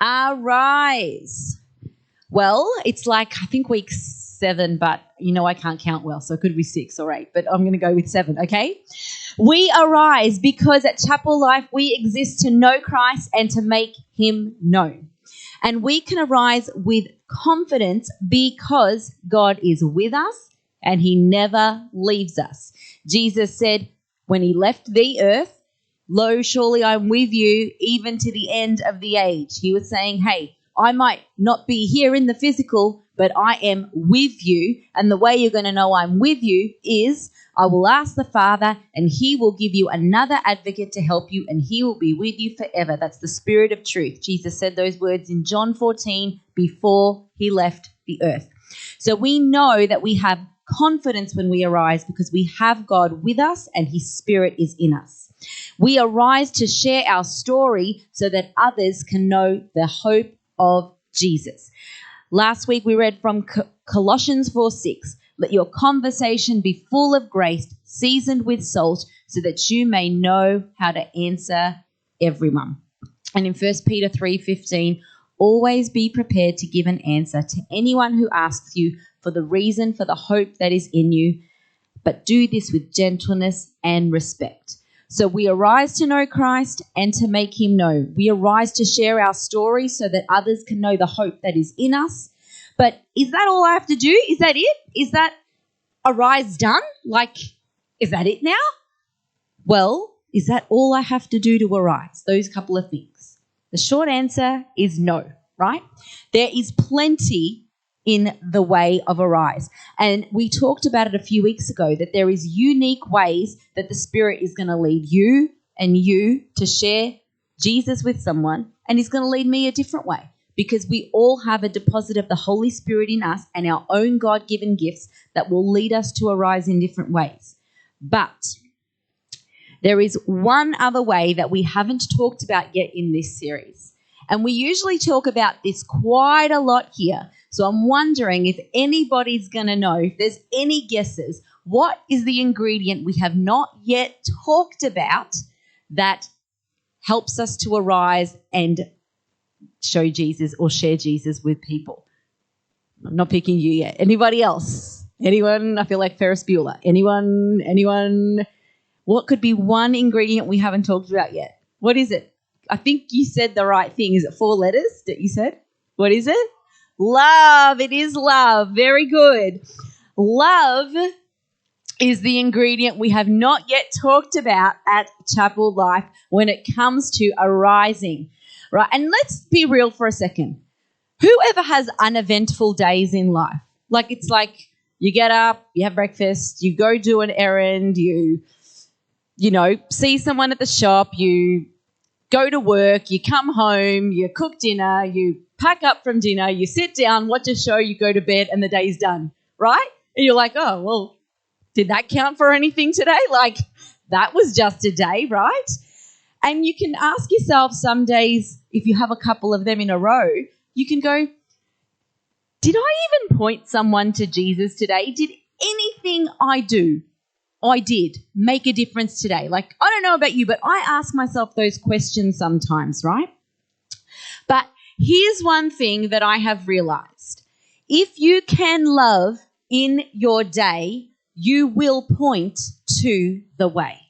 Arise. Well, it's like, I think week 7, but I can't count well, so it could be 6 or 8, but I'm going to go with 7, okay? We arise because at Chapel Life we exist to know Christ and to make him known. And we can arise with confidence because God is with us and he never leaves us. Jesus said when he left the earth, "Lo, surely I'm with you even to the end of the age." He was saying, hey, I might not be here in the physical, but I am with you. And the way you're going to know I'm with you is I will ask the Father and he will give you another advocate to help you and he will be with you forever. That's the Spirit of truth. Jesus said those words in John 14 before he left the earth. So we know that we have confidence when we arise because we have God with us and his Spirit is in us. We arise to share our story so that others can know the hope of Jesus. Last week we read from Colossians 4:6. Let your conversation be full of grace, seasoned with salt, so that you may know how to answer everyone. And in 1 Peter 3:15, always be prepared to give an answer to anyone who asks you for the reason for the hope that is in you, but do this with gentleness and respect. So we arise to know Christ and to make him known. We arise to share our story so that others can know the hope that is in us. But is that all I have to do? Is that it? Is that arise done? Is that it now? Well, is that all I have to do to arise? Those couple of things. The short answer is no, right? There is plenty in the way of arise. And we talked about it a few weeks ago that there is unique ways that the Spirit is going to lead you and you to share Jesus with someone, and he's going to lead me a different way because we all have a deposit of the Holy Spirit in us and our own God-given gifts that will lead us to arise in different ways. But there is one other way that we haven't talked about yet in this series. And we usually talk about this quite a lot here. So I'm wondering if anybody's going to know, if there's any guesses, what is the ingredient we have not yet talked about that helps us to arise and show Jesus or share Jesus with people? I'm not picking you yet. Anybody else? Anyone? I feel like Ferris Bueller. Anyone? What could be one ingredient we haven't talked about yet? What is it? I think you said the right thing. Is it 4 letters that you said? What is it? Love. It is love. Very good. Love is the ingredient we have not yet talked about at Chapel Life when it comes to arising, right? And let's be real for a second. Whoever has uneventful days in life, it's like you get up, you have breakfast, you go do an errand, you see someone at the shop, you go to work, you come home, you cook dinner, you pack up from dinner, you sit down, watch a show, you go to bed, and the day's done, right? And you're like, oh, well, did that count for anything today? That was just a day, right? And you can ask yourself some days, if you have a couple of them in a row, you can go, did I even point someone to Jesus today? Did anything I did make a difference today? I don't know about you, but I ask myself those questions sometimes, right? But here's one thing that I have realized. If you can love in your day, you will point to the way.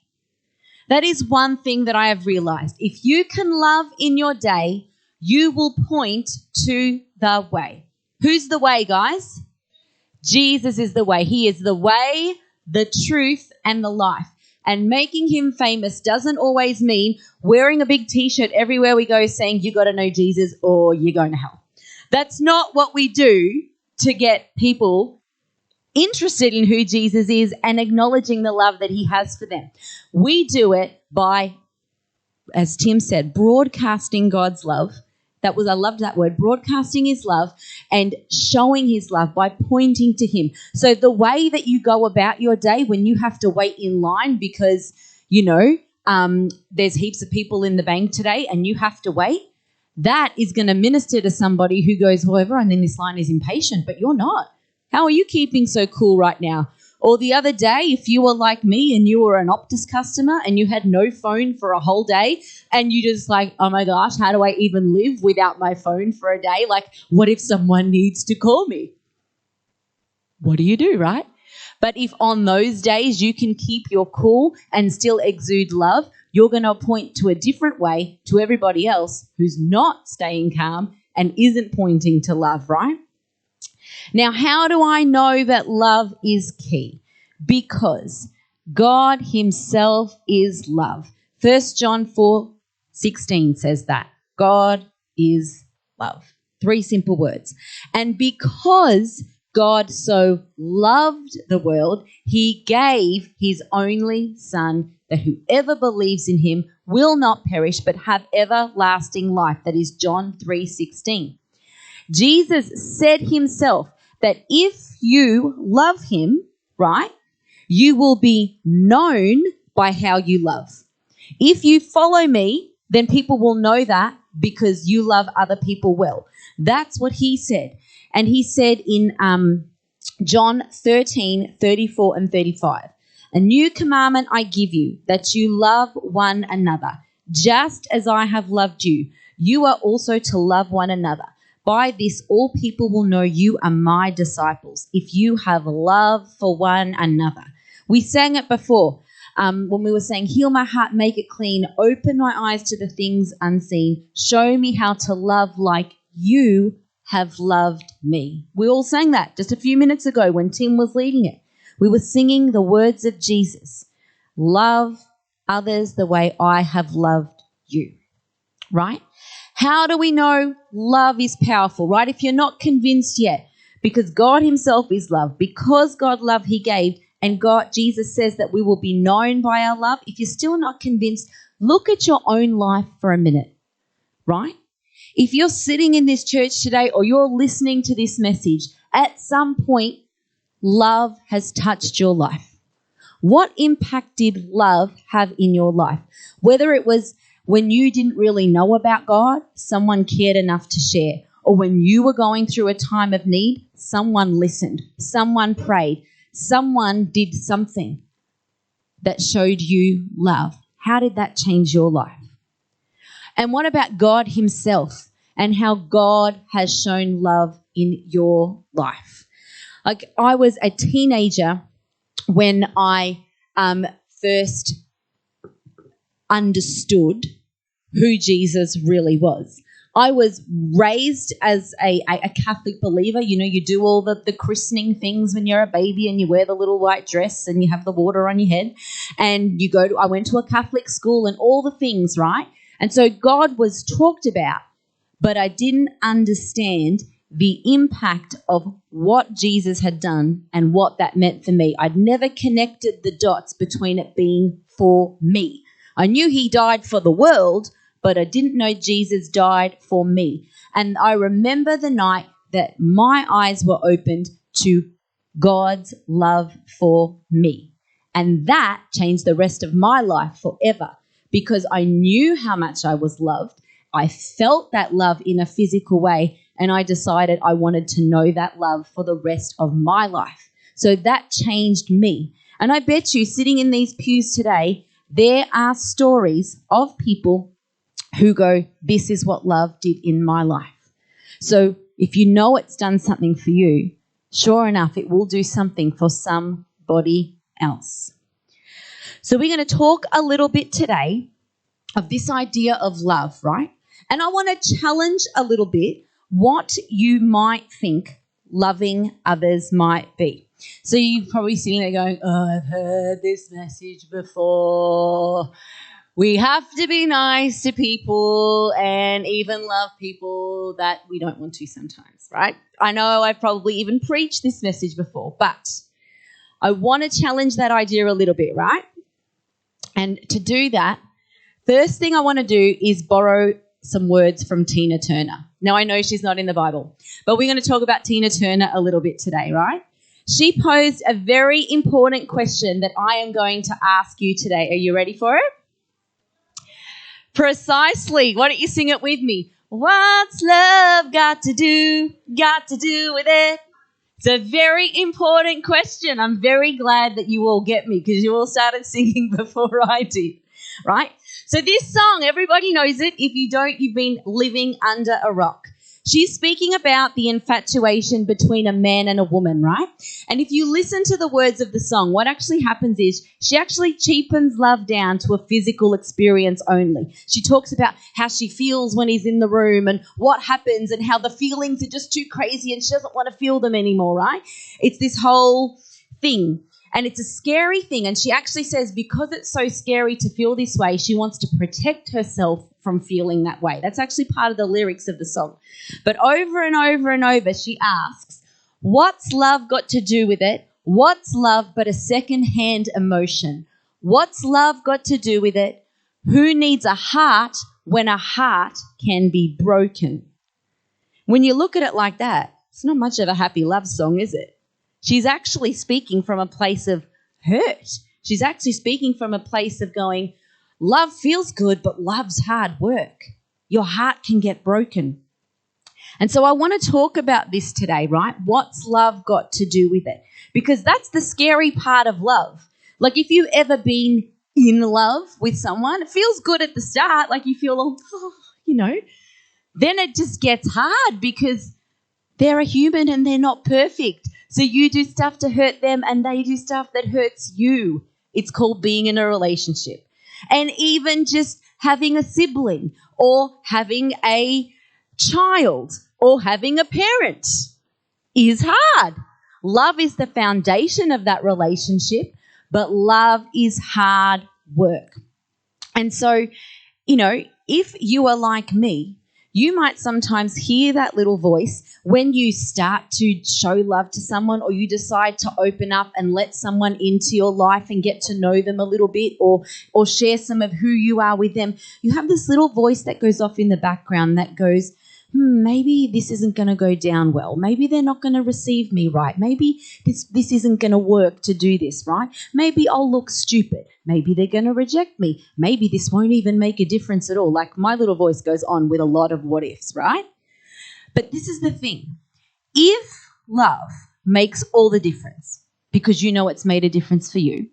That is one thing that I have realized. If you can love in your day, you will point to the way. Who's the way, guys? Jesus is the way. He is the way, the truth, and the life. And making him famous doesn't always mean wearing a big T-shirt everywhere we go saying you got to know Jesus or you're going to hell. That's not what we do to get people interested in who Jesus is and acknowledging the love that he has for them. We do it by, as Tim said, broadcasting God's love. I loved that word, broadcasting his love and showing his love by pointing to him. So the way that you go about your day when you have to wait in line because, there's heaps of people in the bank today and you have to wait, that is going to minister to somebody who goes, well, everyone in this line is impatient, but you're not. How are you keeping so cool right now? Or the other day, if you were like me and you were an Optus customer and you had no phone for a whole day and you just like, oh my gosh, how do I even live without my phone for a day? Like, what if someone needs to call me? What do you do, right? But if on those days you can keep your cool and still exude love, you're going to point to a different way to everybody else who's not staying calm and isn't pointing to love, right? Now, how do I know that love is key? Because God himself is love. 1 John 4:16 says that. God is love. 3 simple words. And because God so loved the world, he gave his only Son, that whoever believes in him will not perish but have everlasting life. That is John 3:16. Jesus said himself that if you love him, right, you will be known by how you love. If you follow me, then people will know that because you love other people well. That's what he said. And he said in John 13:34 and 35, a new commandment I give you, that you love one another. Just as I have loved you, you are also to love one another. By this, all people will know you are my disciples, if you have love for one another. We sang it before when we were saying, heal my heart, make it clean, open my eyes to the things unseen, show me how to love like you have loved me. We all sang that just a few minutes ago when Tim was leading it. We were singing the words of Jesus. Love others the way I have loved you, right? How do we know love is powerful, right? If you're not convinced yet, because God himself is love, because God loved, he gave, and Jesus says that we will be known by our love. If you're still not convinced, look at your own life for a minute, right? If you're sitting in this church today or you're listening to this message, at some point, love has touched your life. What impact did love have in your life? Whether it was when you didn't really know about God, someone cared enough to share. Or when you were going through a time of need, someone listened, someone prayed, someone did something that showed you love. How did that change your life? And what about God himself and how God has shown love in your life? Like, I was a teenager when I first understood who Jesus really was. I was raised as a Catholic believer. You know, you do all the christening things when you're a baby and you wear the little white dress and you have the water on your head and I went to a Catholic school and all the things, right? And so God was talked about, but I didn't understand the impact of what Jesus had done and what that meant for me. I'd never connected the dots between it being for me. I knew he died for the world, but I didn't know Jesus died for me. And I remember the night that my eyes were opened to God's love for me. And that changed the rest of my life forever because I knew how much I was loved. I felt that love in a physical way, and I decided I wanted to know that love for the rest of my life. So that changed me. And I bet you, sitting in these pews today, there are stories of people who go, this is what love did in my life. So if you know it's done something for you, sure enough, it will do something for somebody else. So we're going to talk a little bit today of this idea of love, right? And I want to challenge a little bit what you might think loving others might be. So you're probably sitting there going, oh, I've heard this message before. We have to be nice to people and even love people that we don't want to sometimes, right? I know I've probably even preached this message before, but I want to challenge that idea a little bit, right? And to do that, first thing I want to do is borrow some words from Tina Turner. Now, I know she's not in the Bible, but we're going to talk about Tina Turner a little bit today, right? She posed a very important question that I am going to ask you today. Are you ready for it? Precisely. Why don't you sing it with me? What's love got to do with it? It's a very important question. I'm very glad that you all get me because you all started singing before I did, right? So this song, everybody knows it. If you don't, you've been living under a rock. She's speaking about the infatuation between a man and a woman, right? And if you listen to the words of the song, what actually happens is she actually cheapens love down to a physical experience only. She talks about how she feels when he's in the room and what happens and how the feelings are just too crazy and she doesn't want to feel them anymore, right? It's this whole thing. And it's a scary thing. And she actually says because it's so scary to feel this way, she wants to protect herself from feeling that way. That's actually part of the lyrics of the song. But over and over and over, she asks, what's love got to do with it? What's love but a second-hand emotion? What's love got to do with it? Who needs a heart when a heart can be broken? When you look at it like that, it's not much of a happy love song, is it? She's actually speaking from a place of hurt. She's actually speaking from a place of going, love feels good, but love's hard work. Your heart can get broken. And so I want to talk about this today, right? What's love got to do with it? Because that's the scary part of love. Like if you've ever been in love with someone, it feels good at the start, like you feel, then it just gets hard because they're a human and they're not perfect. So you do stuff to hurt them and they do stuff that hurts you. It's called being in a relationship. And even just having a sibling or having a child or having a parent is hard. Love is the foundation of that relationship, but love is hard work. And so, if you are like me, you might sometimes hear that little voice when you start to show love to someone or you decide to open up and let someone into your life and get to know them a little bit or share some of who you are with them. You have this little voice that goes off in the background that goes, maybe this isn't going to go down well. Maybe they're not going to receive me right. Maybe this isn't going to work to do this, right? Maybe I'll look stupid. Maybe they're going to reject me. Maybe this won't even make a difference at all. Like my little voice goes on with a lot of what ifs, right? But this is the thing. If love makes all the difference, because you know it's made a difference for you,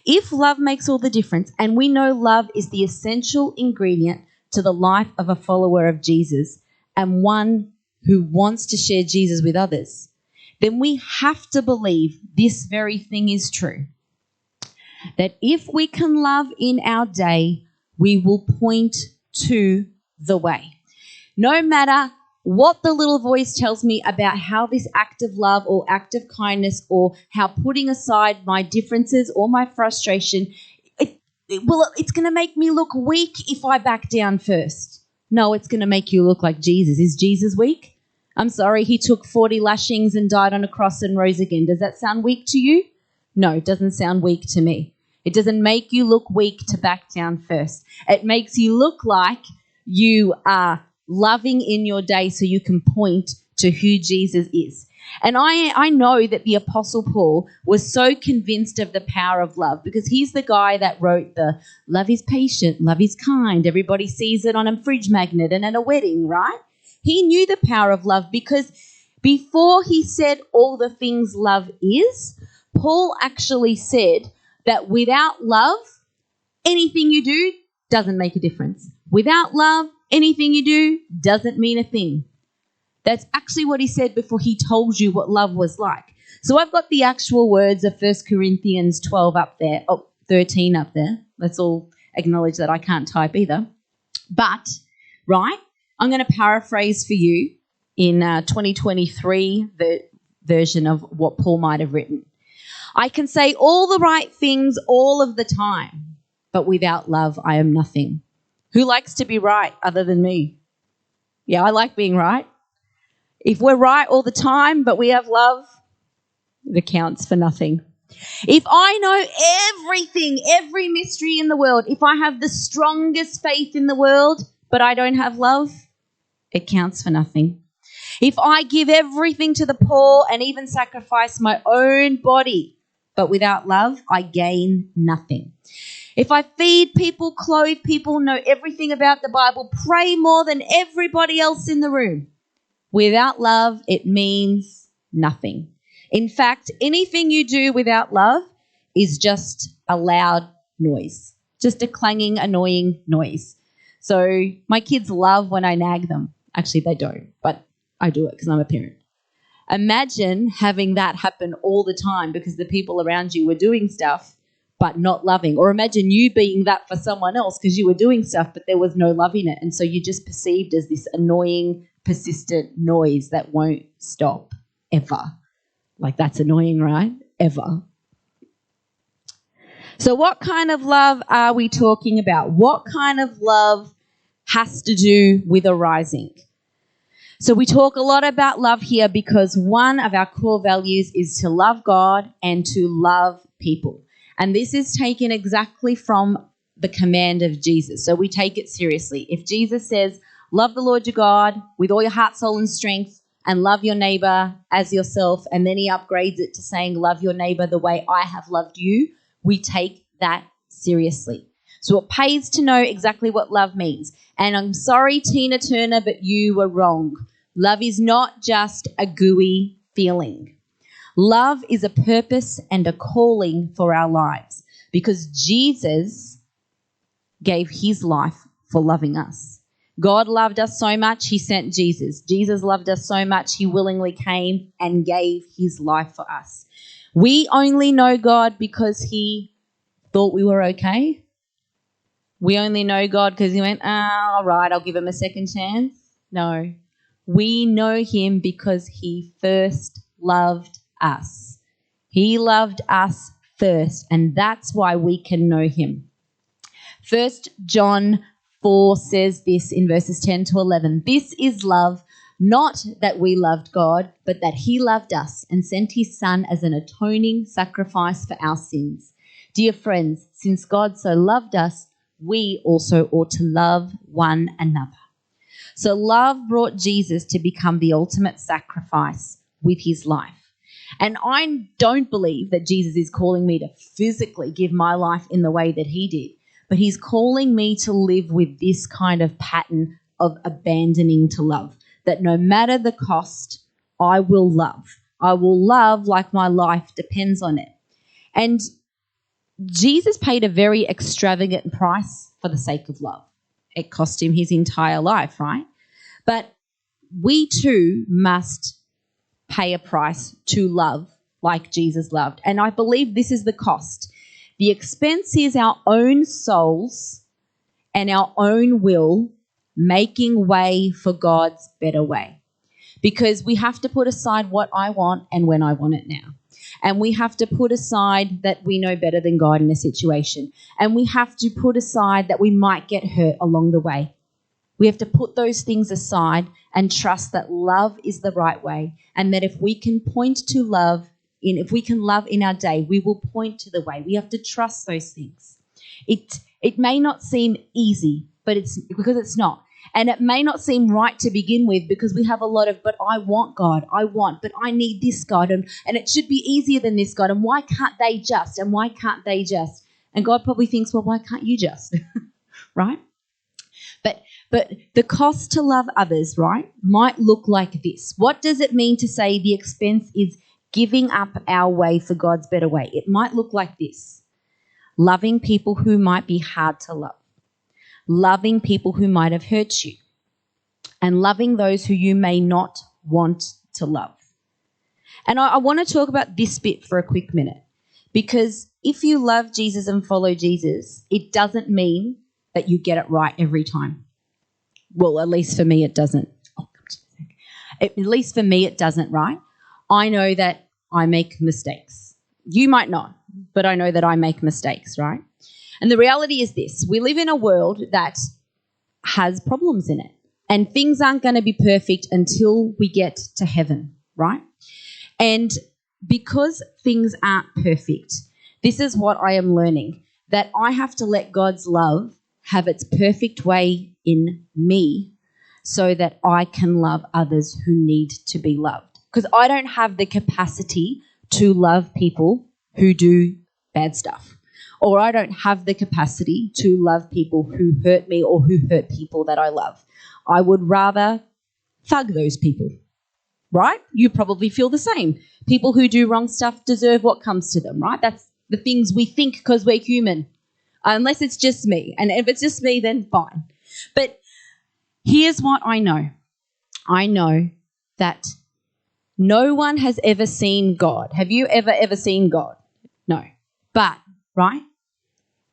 if love makes all the difference, and we know love is the essential ingredient to the life of a follower of Jesus, and one who wants to share Jesus with others, then we have to believe this very thing is true. That if we can love in our day, we will point to the way. No matter what the little voice tells me about how this act of love or act of kindness or how putting aside my differences or my frustration, it's going to make me look weak if I back down first. No, it's going to make you look like Jesus. Is Jesus weak? I'm sorry, he took 40 lashings and died on a cross and rose again. Does that sound weak to you? No, it doesn't sound weak to me. It doesn't make you look weak to back down first. It makes you look like you are loving in your day so you can point to who Jesus is. And I know that the Apostle Paul was so convinced of the power of love because he's the guy that wrote the love is patient, love is kind. Everybody sees it on a fridge magnet and at a wedding, right? He knew the power of love because before he said all the things love is, Paul actually said that without love, anything you do doesn't make a difference. Without love, anything you do doesn't mean a thing. That's actually what he said before he told you what love was like. So I've got the actual words of 1 Corinthians 12 up there, 13 up there. Let's all acknowledge that I can't type either. But, right, I'm going to paraphrase for you in 2023, the version of what Paul might have written. I can say all the right things all of the time, but without love, I am nothing. Who likes to be right other than me? Yeah, I like being right. If we're right all the time, but we have love, it accounts for nothing. If I know everything, every mystery in the world, if I have the strongest faith in the world, but I don't have love, it counts for nothing. If I give everything to the poor and even sacrifice my own body, but without love, I gain nothing. If I feed people, clothe people, know everything about the Bible, pray more than everybody else in the room, without love, it means nothing. In fact, anything you do without love is just a loud noise, just a clanging, annoying noise. So my kids love when I nag them. Actually, they don't, but I do it because I'm a parent. Imagine having that happen all the time because the people around you were doing stuff but not loving. Or imagine you being that for someone else because you were doing stuff but there was no love in it. And so you're just perceived as this annoying, persistent noise that won't stop ever. Like, that's annoying, right? Ever. So what kind of love are we talking about? What kind of love has to do with arising? So we talk a lot about love here because one of our core values is to love God and to love people. And this is taken exactly from the command of Jesus. So we take it seriously. If Jesus says, love the Lord your God with all your heart, soul, and strength, and love your neighbor as yourself, and then he upgrades it to saying, love your neighbor the way I have loved you, we take that seriously. So it pays to know exactly what love means. And I'm sorry, Tina Turner, but you were wrong. Love is not just a gooey feeling. Love is a purpose and a calling for our lives because Jesus gave his life for loving us. God loved us so much, he sent Jesus. Jesus loved us so much, he willingly came and gave his life for us. We only know God because he thought we were okay. We only know God because he went, all right, I'll give him a second chance. No. We know him because he first loved us. He loved us first, and that's why we can know him. 1 John 4 says this in verses 10 to 11. This is love, not that we loved God, but that he loved us and sent his son as an atoning sacrifice for our sins. Dear friends, since God so loved us, we also ought to love one another. So love brought Jesus to become the ultimate sacrifice with his life. And I don't believe that Jesus is calling me to physically give my life in the way that he did, but he's calling me to live with this kind of pattern of abandoning to love, that no matter the cost, I will love. I will love like my life depends on it. And Jesus paid a very extravagant price for the sake of love. It cost him his entire life, right? But we too must pay a price to love like Jesus loved. And I believe this is the cost. The expense is our own souls and our own will making way for God's better way. Because we have to put aside what I want and when I want it now. And we have to put aside that we know better than God in a situation. And we have to put aside that we might get hurt along the way. We have to put those things aside and trust that love is the right way, and that if we can point to love, if we can love in our day, we will point to the way. We have to trust those things. It may not seem easy, but it's because it's not. And it may not seem right to begin with because we have a lot of, but I want God, but I need this God, and it should be easier than this God, and why can't they just, and why can't they just? And God probably thinks, well, why can't you just, right? But the cost to love others, right, might look like this. What does it mean to say the expense is giving up our way for God's better way? It might look like this. Loving people who might be hard to love. Loving people who might have hurt you. And loving those who you may not want to love. And I want to talk about this bit for a quick minute. Because if you love Jesus and follow Jesus, it doesn't mean that you get it right every time. Well, at least for me, it doesn't. At least for me, it doesn't, right? I know that I make mistakes. You might not, but I know that I make mistakes, right? And the reality is this. We live in a world that has problems in it. And things aren't going to be perfect until we get to heaven, right? And because things aren't perfect, this is what I am learning, that I have to let God's love have its perfect way in me so that I can love others who need to be loved. Because I don't have the capacity to love people who do bad stuff. Or I don't have the capacity to love people who hurt me or who hurt people that I love. I would rather thug those people, right? You probably feel the same. People who do wrong stuff deserve what comes to them, right? That's the things we think because we're human, unless it's just me. And if it's just me, then fine. But here's what I know. I know that no one has ever seen God. Have you ever seen God? No. But, right,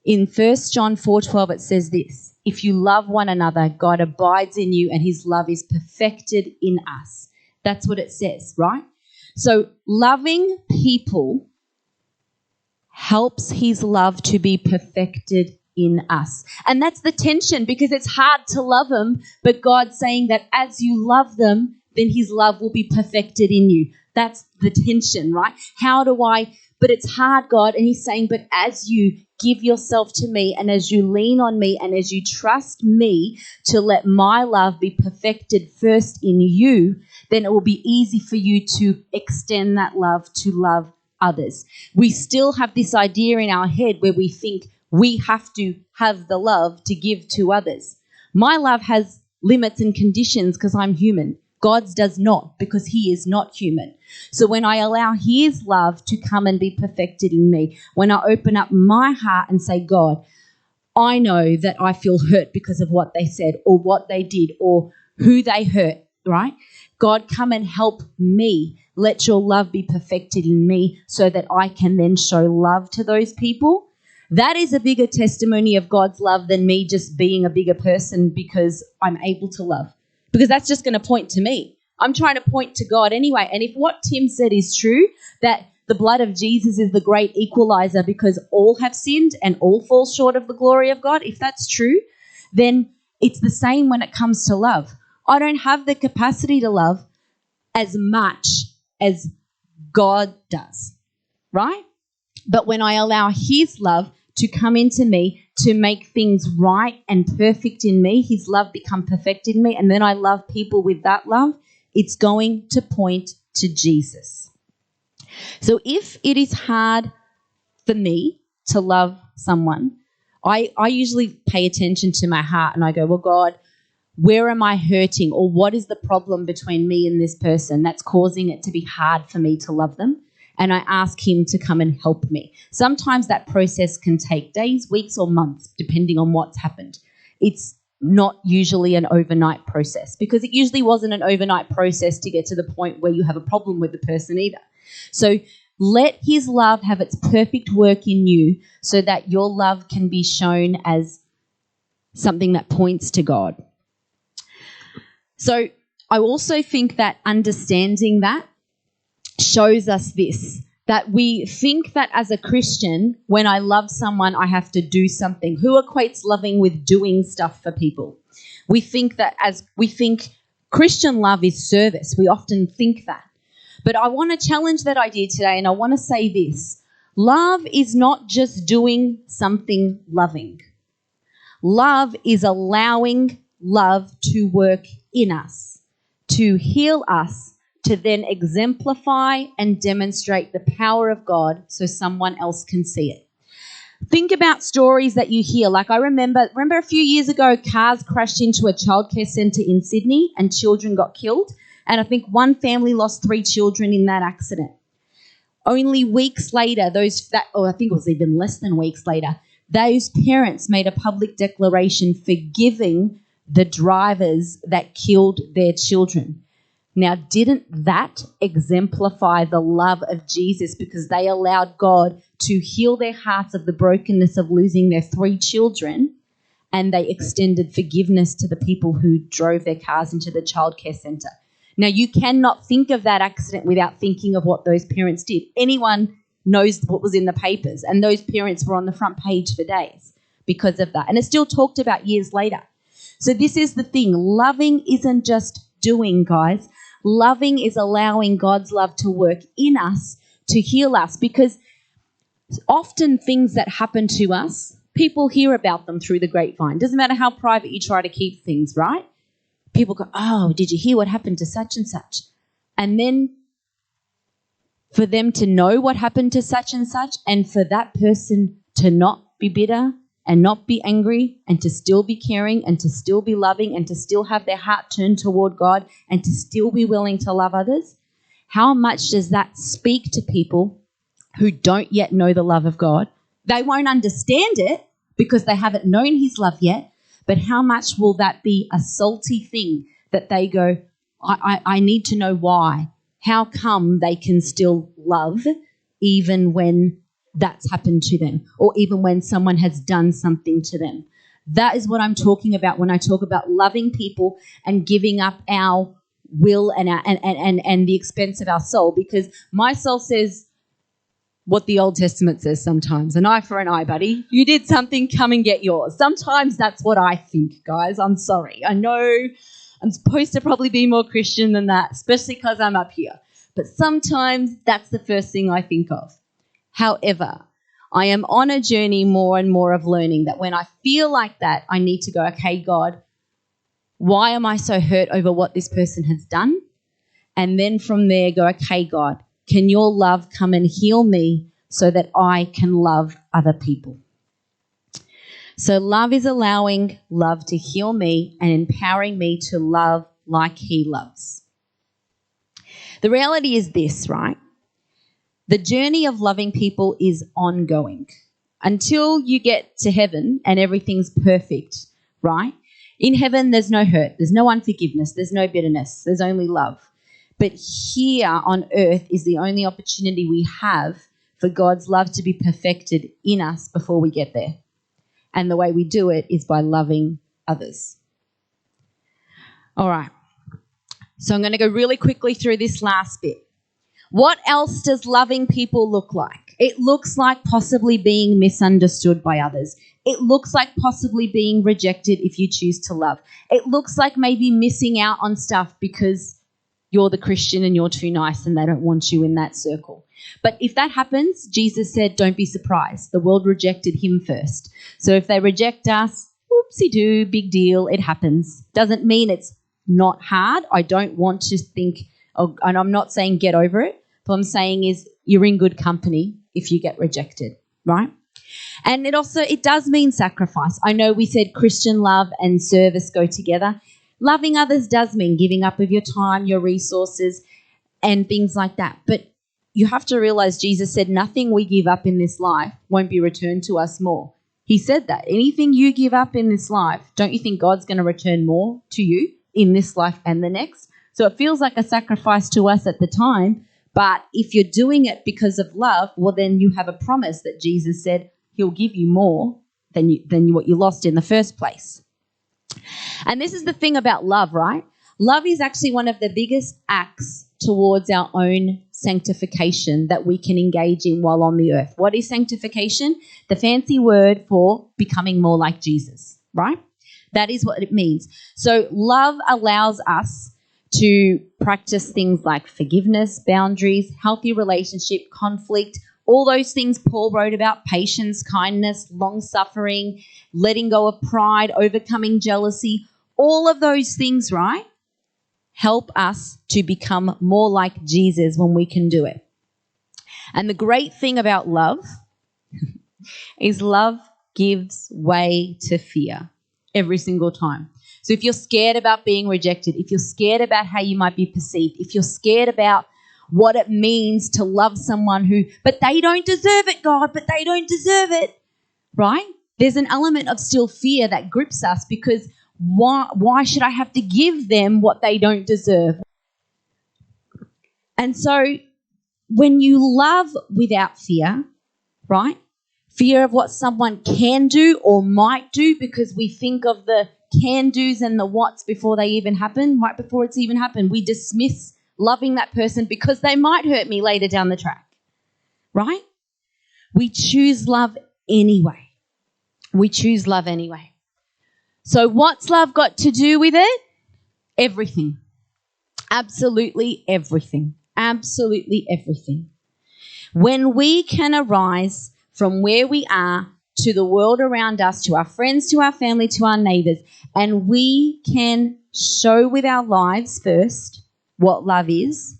in 1 John 4:12 it says this: if you love one another, God abides in you and his love is perfected in us. That's what it says, right? So loving people helps his love to be perfected in us. And that's the tension, because it's hard to love them, but God's saying that as you love them, then his love will be perfected in you. That's the tension, right? But it's hard, God, and he's saying, but as you give yourself to me and as you lean on me and as you trust me to let my love be perfected first in you, then it will be easy for you to extend that love to love others. We still have this idea in our head where we think we have to have the love to give to others. My love has limits and conditions because I'm human. God's does not, because he is not human. So when I allow his love to come and be perfected in me, when I open up my heart and say, God, I know that I feel hurt because of what they said or what they did or who they hurt, right? God, come and help me. Let your love be perfected in me so that I can then show love to those people. That is a bigger testimony of God's love than me just being a bigger person because I'm able to love. Because that's just going to point to me. I'm trying to point to God anyway. And if what Tim said is true, that the blood of Jesus is the great equalizer because all have sinned and all fall short of the glory of God, if that's true, then it's the same when it comes to love. I don't have the capacity to love as much as God does, right? But when I allow his love to come into me, to make things right and perfect in me, his love become perfect in me, and then I love people with that love, it's going to point to Jesus. So if it is hard for me to love someone, I usually pay attention to my heart and I go, well, God, where am I hurting, or what is the problem between me and this person that's causing it to be hard for me to love them? And I ask him to come and help me. Sometimes that process can take days, weeks, or months, depending on what's happened. It's not usually an overnight process, because it usually wasn't an overnight process to get to the point where you have a problem with the person either. So let his love have its perfect work in you so that your love can be shown as something that points to God. So I also think that understanding that shows us this, that we think that as a Christian, when I love someone, I have to do something. Who equates loving with doing stuff for people? We think Christian love is service. We often think that. But I want to challenge that idea today, and I want to say this. Love is not just doing something loving. Love is allowing love to work in us, to heal us, to then exemplify and demonstrate the power of God so someone else can see it. Think about stories that you hear. Like I remember a few years ago, cars crashed into a childcare centre in Sydney and children got killed. And I think one family lost 3 children in that accident. Only weeks later, I think it was even less than weeks later, those parents made a public declaration forgiving the drivers that killed their children. Now, didn't that exemplify the love of Jesus, because they allowed God to heal their hearts of the brokenness of losing their 3 children, and they extended forgiveness to the people who drove their cars into the childcare centre? Now, you cannot think of that accident without thinking of what those parents did. Anyone knows what was in the papers, and those parents were on the front page for days because of that. And it's still talked about years later. So this is the thing. Loving isn't just doing, guys. Loving is allowing God's love to work in us to heal us, because often things that happen to us, people hear about them through the grapevine. Doesn't matter how private you try to keep things, right? People go, oh, did you hear what happened to such and such? And then for them to know what happened to such and such, and for that person to not be bitter and not be angry and to still be caring and to still be loving and to still have their heart turned toward God and to still be willing to love others, how much does that speak to people who don't yet know the love of God? They won't understand it because they haven't known his love yet, but how much will that be a salty thing that they go, I need to know why. How come they can still love even when that's happened to them or even when someone has done something to them? That is what I'm talking about when I talk about loving people and giving up our will and the expense of our soul, because my soul says what the Old Testament says sometimes, an eye for an eye, buddy. You did something, come and get yours. Sometimes that's what I think, guys. I'm sorry. I know I'm supposed to probably be more Christian than that, especially because I'm up here. But sometimes that's the first thing I think of. However, I am on a journey more and more of learning that when I feel like that, I need to go, okay, God, why am I so hurt over what this person has done? And then from there go, okay, God, can your love come and heal me so that I can love other people? So love is allowing love to heal me and empowering me to love like he loves. The reality is this, right? The journey of loving people is ongoing until you get to heaven and everything's perfect, right? In heaven, there's no hurt, there's no unforgiveness, there's no bitterness, there's only love. But here on earth is the only opportunity we have for God's love to be perfected in us before we get there. And the way we do it is by loving others. All right. So I'm going to go really quickly through this last bit. What else does loving people look like? It looks like possibly being misunderstood by others. It looks like possibly being rejected if you choose to love. It looks like maybe missing out on stuff because you're the Christian and you're too nice and they don't want you in that circle. But if that happens, Jesus said, don't be surprised. The world rejected him first. So if they reject us, whoopsie-doo, big deal, it happens. Doesn't mean it's not hard. I don't want to think, and I'm not saying get over it. What I'm saying is you're in good company if you get rejected, right? And it does mean sacrifice. I know we said Christian love and service go together. Loving others does mean giving up of your time, your resources, and things like that. But you have to realize Jesus said nothing we give up in this life won't be returned to us more. He said that. Anything you give up in this life, don't you think God's going to return more to you in this life and the next? So it feels like a sacrifice to us at the time, but if you're doing it because of love, well, then you have a promise that Jesus said he'll give you more than what you lost in the first place. And this is the thing about love, right? Love is actually one of the biggest acts towards our own sanctification that we can engage in while on the earth. What is sanctification? The fancy word for becoming more like Jesus, right? That is what it means. So love allows us to practice things like forgiveness, boundaries, healthy relationship, conflict, all those things Paul wrote about: patience, kindness, long-suffering, letting go of pride, overcoming jealousy. All of those things, right, help us to become more like Jesus when we can do it. And the great thing about love is love gives way to fear every single time. So if you're scared about being rejected, if you're scared about how you might be perceived, if you're scared about what it means to love someone but they don't deserve it, God, but they don't deserve it, right? There's an element of still fear that grips us because why should I have to give them what they don't deserve? And so when you love without fear, right? Fear of what someone can do or might do, because we think of the can-dos and the whats before they even happen, right before it's even happened. We dismiss loving that person because they might hurt me later down the track, right? We choose love anyway. We choose love anyway. So what's love got to do with it? Everything. Absolutely everything. Absolutely everything. When we can arise from where we are to the world around us, to our friends, to our family, to our neighbours, and we can show with our lives first what love is,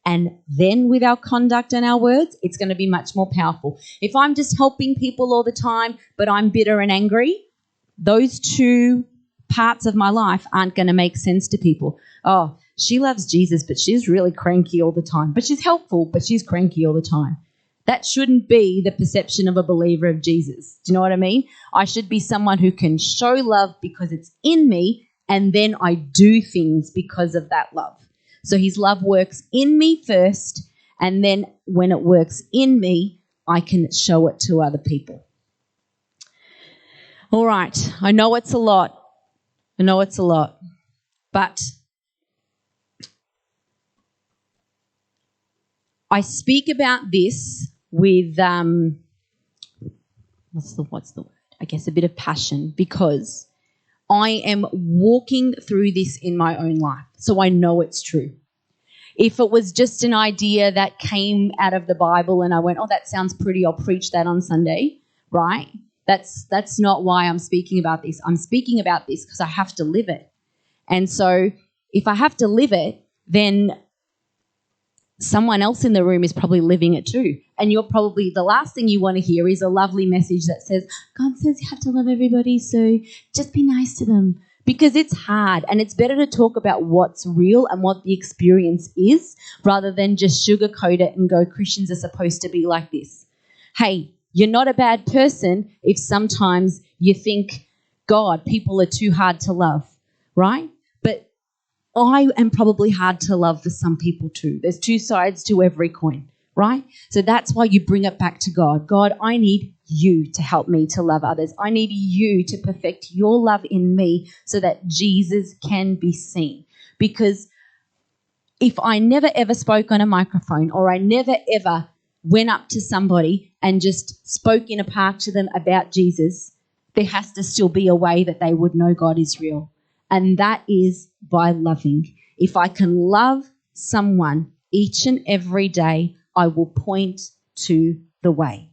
and then with our conduct and our words, it's going to be much more powerful. If I'm just helping people all the time, but I'm bitter and angry, those two parts of my life aren't going to make sense to people. Oh, she loves Jesus, but she's really cranky all the time. But she's helpful, but she's cranky all the time. That shouldn't be the perception of a believer of Jesus. Do you know what I mean? I should be someone who can show love because it's in me, and then I do things because of that love. So his love works in me first, and then when it works in me, I can show it to other people. All right, I know it's a lot. But I speak about this with what's the word? I guess a bit of passion, because I am walking through this in my own life, so I know it's true. If it was just an idea that came out of the Bible and I went, oh, that sounds pretty, I'll preach that on Sunday, right? That's not why I'm speaking about this. I'm speaking about this because I have to live it. And so if I have to live it, then someone else in the room is probably living it too. And you're probably, the last thing you want to hear is a lovely message that says, God says you have to love everybody, so just be nice to them. Because it's hard, and it's better to talk about what's real and what the experience is rather than just sugarcoat it and go, Christians are supposed to be like this. Hey, you're not a bad person if sometimes you think, God, people are too hard to love, right? But I am probably hard to love for some people too. There's two sides to every coin, right? So that's why you bring it back to God. God, I need you to help me to love others. I need you to perfect your love in me so that Jesus can be seen. Because if I never ever spoke on a microphone, or I never ever went up to somebody and just spoke in a park to them about Jesus, there has to still be a way that they would know God is real. And that is by loving. If I can love someone each and every day, I will point to the way.